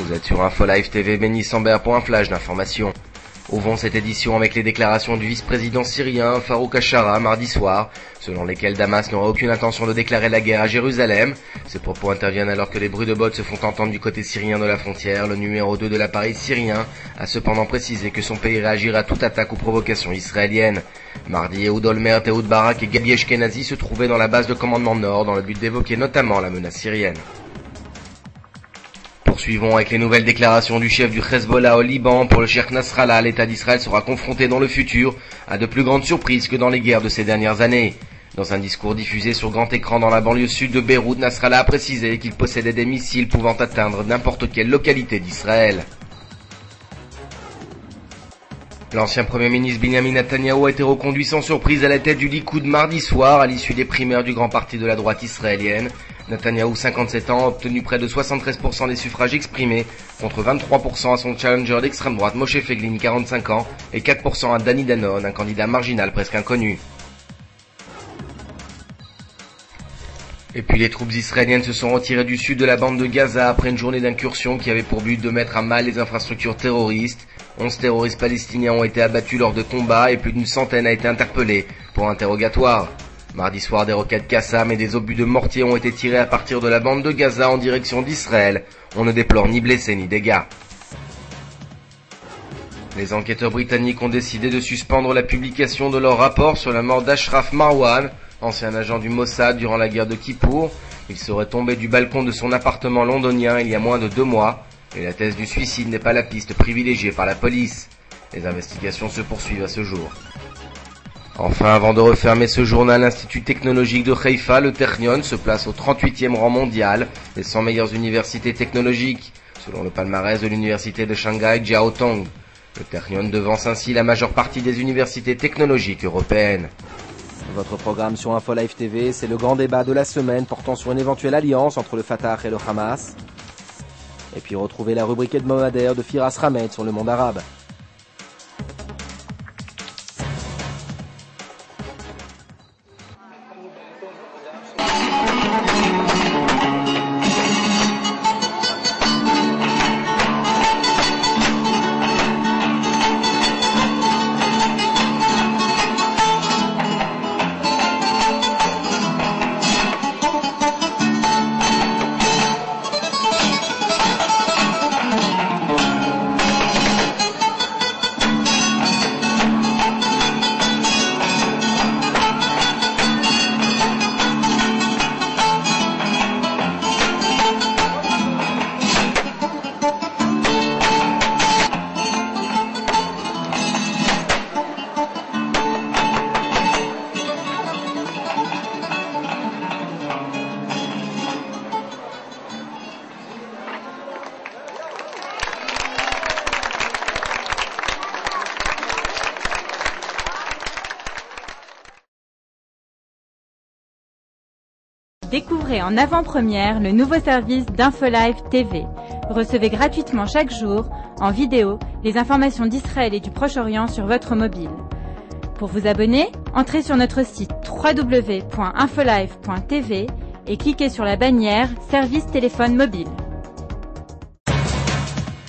Vous êtes sur Info Live TV, Benny Sambert pour un flash d'information. Ouvrons cette édition avec les déclarations du vice-président syrien Farouk Achara mardi soir, selon lesquelles Damas n'aurait aucune intention de déclarer la guerre à Jérusalem. Ces propos interviennent alors que les bruits de bottes se font entendre du côté syrien de la frontière. Le numéro 2 de l'appareil syrien a cependant précisé que son pays réagirait à toute attaque ou provocation israélienne. Mardi, Ehud Olmert, Ehud Barak et Gabi Ashkenazi se trouvaient dans la base de commandement nord dans le but d'évoquer notamment la menace syrienne. Poursuivons avec les nouvelles déclarations du chef du Hezbollah au Liban. Pour le cheikh Nasrallah, l'État d'Israël sera confronté dans le futur à de plus grandes surprises que dans les guerres de ces dernières années. Dans un discours diffusé sur grand écran dans la banlieue sud de Beyrouth, Nasrallah a précisé qu'il possédait des missiles pouvant atteindre n'importe quelle localité d'Israël. L'ancien Premier ministre Benjamin Netanyahou a été reconduit sans surprise à la tête du Likoud mardi soir à l'issue des primaires du grand parti de la droite israélienne. Netanyahou, 57 ans, a obtenu près de 73% des suffrages exprimés, contre 23% à son challenger d'extrême droite Moshe Feiglin, 45 ans, et 4% à Dani Danon, un candidat marginal presque inconnu. Et puis les troupes israéliennes se sont retirées du sud de la bande de Gaza après une journée d'incursion qui avait pour but de mettre à mal les infrastructures terroristes. 11 terroristes palestiniens ont été abattus lors de combats et plus d'une centaine a été interpellée pour interrogatoire. Mardi soir, des roquettes Qassam et des obus de mortier ont été tirés à partir de la bande de Gaza en direction d'Israël. On ne déplore ni blessés ni dégâts. Les enquêteurs britanniques ont décidé de suspendre la publication de leur rapport sur la mort d'Ashraf Marwan, ancien agent du Mossad durant la guerre de Kippour. Il serait tombé du balcon de son appartement londonien il y a moins de 2 mois, et la thèse du suicide n'est pas la piste privilégiée par la police. Les investigations se poursuivent à ce jour. Enfin, avant de refermer ce journal, l'Institut technologique de Haïfa, le Technion, se place au 38e rang mondial des 100 meilleures universités technologiques, selon le palmarès de l'université de Shanghai Jiaotong. Le Technion devance ainsi la majeure partie des universités technologiques européennes. Votre programme sur Info Live TV, c'est le grand débat de la semaine portant sur une éventuelle alliance entre le Fatah et le Hamas. Et puis retrouvez la rubrique hebdomadaire de Firas Ramed sur le monde arabe. Découvrez en avant-première le nouveau service d'Info Live TV. Recevez gratuitement chaque jour, en vidéo, les informations d'Israël et du Proche-Orient sur votre mobile. Pour vous abonner, entrez sur notre site www.infolive.tv et cliquez sur la bannière Service téléphone mobile.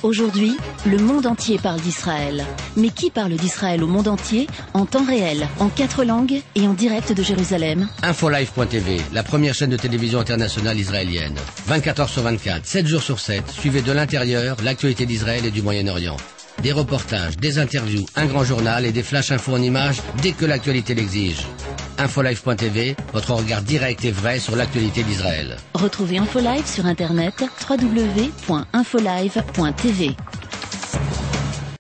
Aujourd'hui, le monde entier parle d'Israël. Mais qui parle d'Israël au monde entier, en temps réel, en 4 langues et en direct de Jérusalem? Infolive.tv, la première chaîne de télévision internationale israélienne. 24 heures sur 24, 7 jours sur 7, suivez de l'intérieur l'actualité d'Israël et du Moyen-Orient. Des reportages, des interviews, un grand journal et des flash infos en images dès que l'actualité l'exige. Infolive.tv, votre regard direct et vrai sur l'actualité d'Israël. Retrouvez Infolive sur internet www.infolive.tv.